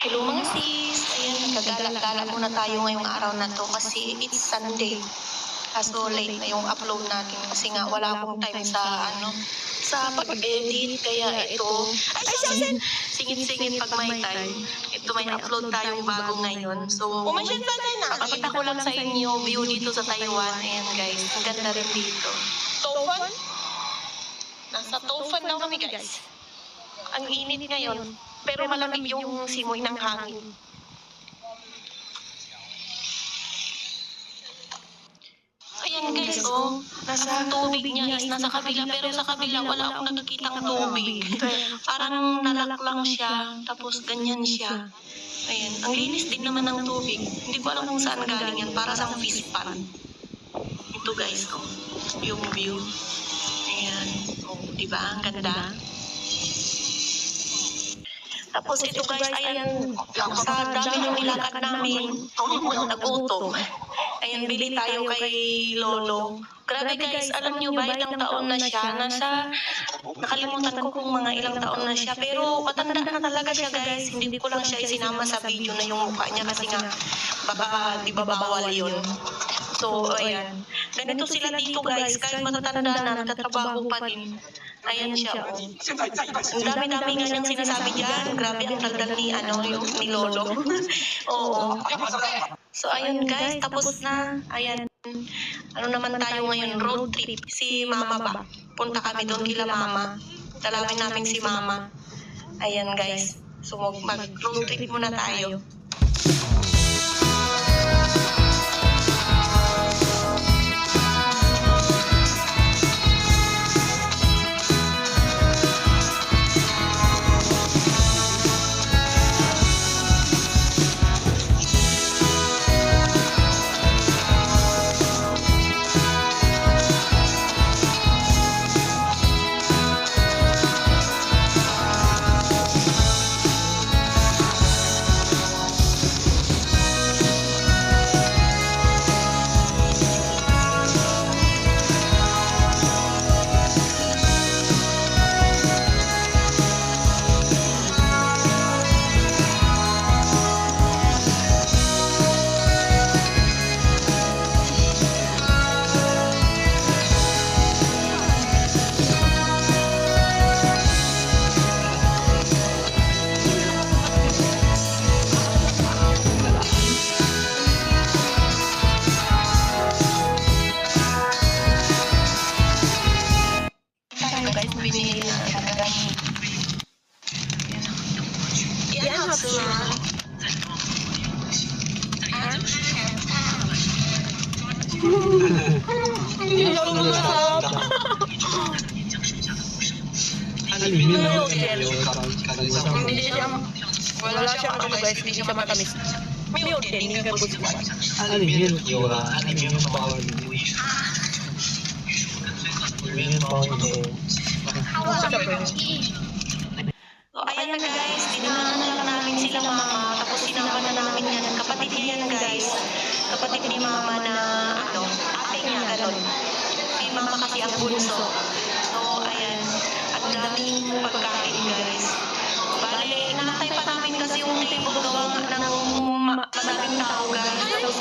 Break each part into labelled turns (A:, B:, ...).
A: Hello mga sis! Ayan, nagkagala-gala muna tayo ngayong araw na to kasi it's Sunday. Kaso late na yung upload natin kasi nga wala akong time sa pag-edit. Kaya ito, singit-singit pag may time. Ito may upload tayong bago ngayon. So, papakita ko lang sa inyo view dito sa Taiwan. Ayan guys, ang ganda rin dito. Tofan? Nasa Tofan daw kami guys. Ang init ngayon. Pero malamig yung simoy ng hangin. Ayan guys, oh. Nasa tubig niya is nasa kabila. Pero sa kabila wala akong nakikitang tubig. Parang nalak lang siya. Tapos ganyan siya. Ayan. Ang linis din naman ng tubig. Hindi ko alam kung saan galing yan. Para sa fish pond. Ito guys, oh. Yung view. Ayan. Oh, diba? Ang ganda. Tapos ito guys, ayan, sa dami ng nilakad namin, nagutom. Ayan, bili tayo kay Lolo. Grabe guys, alam nyo ba, ilang taon na siya? Nakalimutan ko kung mga ilang taon na siya. Pero matanda na talaga siya guys. Hindi ko lang siya isinama sa video na yung mukha niya kasi nga, baka di ba bawal yun. So, ayan. Ganito sila dito guys, kahit matatanda na, nagtatrabaho pa din. Ayan siya, oh. Ang dami-dami nga niyang sinasabi dyan. Grabe ang daldal ni Lolo. Oo. So, ayun guys, tapos na. Ayan. Ano naman tayo ngayon? Road trip. Si Mama ba? Punta kami doon kila Mama. Dalawin namin si Mama. Ayan guys. So, mag-road trip muna tayo. Wala siyang guys, hindi siya matamis. May din, hindi ka gusto.
B: 它里面有了，它里面包了里面包有。
A: So, ayan na guys, dinamahan na lang namin sila Mama, tapos sinama na namin yan. Kapatid niya yan guys. Kapatid ni Mama na, ate niya, gano'n. Si Mama kasi ang bunso. So, ayan, ang daming pagkain guys. Bale, nakatay pa namin kasi yung table gawa ng madaming tao guys. Tapos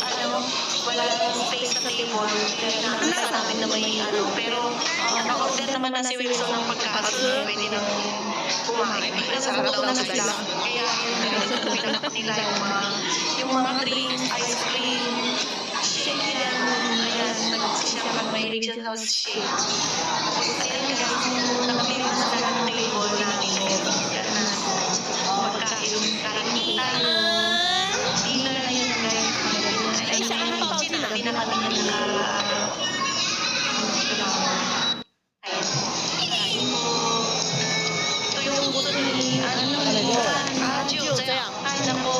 A: wala lang space sa table. Kaya nakakita namin na may Pero, naka-order naman na si Wilson ng pagkain. Pwede nang kumain. Sarap daw na sila. Kaya, pinanak nila yung mga drinks, ice cream, shake yan. Ayan, siya mag-mahilig siya sa shake. Tapos, ayan guys, nakapili na sila ng table namin. Hindi na kami ito yung gusto ni Ajo. Ay, naku.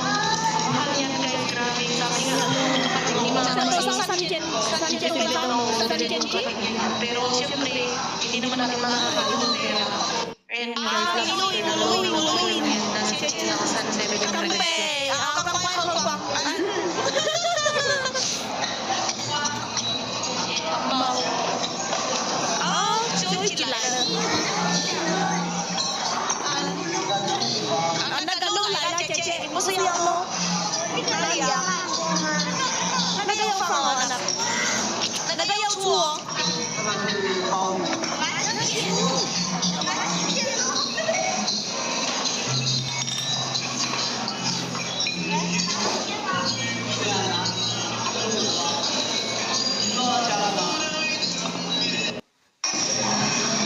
A: Mahal yan guys. Grabe. Sabi nga, kapatid ni Mama. Pero siyempre, hindi naman natin makakali ng pera. And guys, Halloween. Nasa 700. Ang nagano, Lala, Cheche. Ipo Naiyak. Nagayaw ka nga, anak. Nagayaw suwo.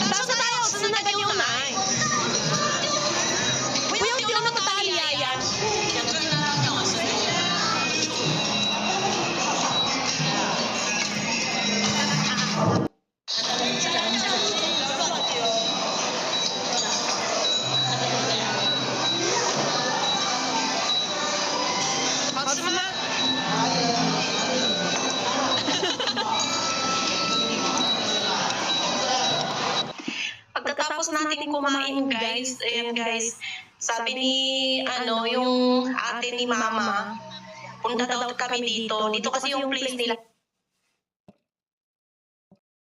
A: Tapos na tayo, susunod yung nai. Uyong di naman matali yan. Pause mama. Pagkatapos natin kumain guys, ayan guys, sabi ni yung ate ni mama, punta daw kami dito. Dito kasi yung place nila.